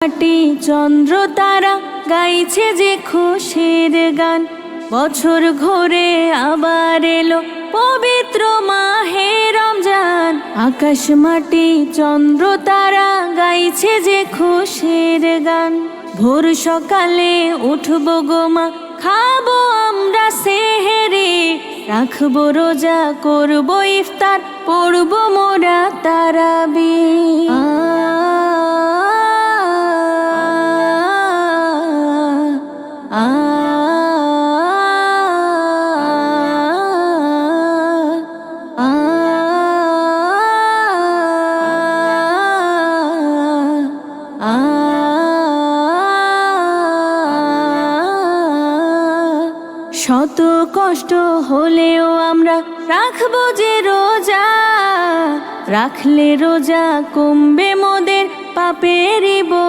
মাটি চন্দ্র তারা গাইছে যে খুশির গান। বছর ঘুরে আবার এলো পবিত্র মাহে রমজান। আকাশ মাটি চন্দ্র তারা গাইছে যে খুশির গান। ভোর সকালে উঠবো গো মা, খাবো আমরা সেহেরি, রাখবো রোজা করবো ইফতার, পড়বো মোরা তারাবিহ। শত কষ্ট হলেও আমরা রাখবো যে রোজা, রাখলে রোজা কমবে মোদের পাপেরই বোঝা।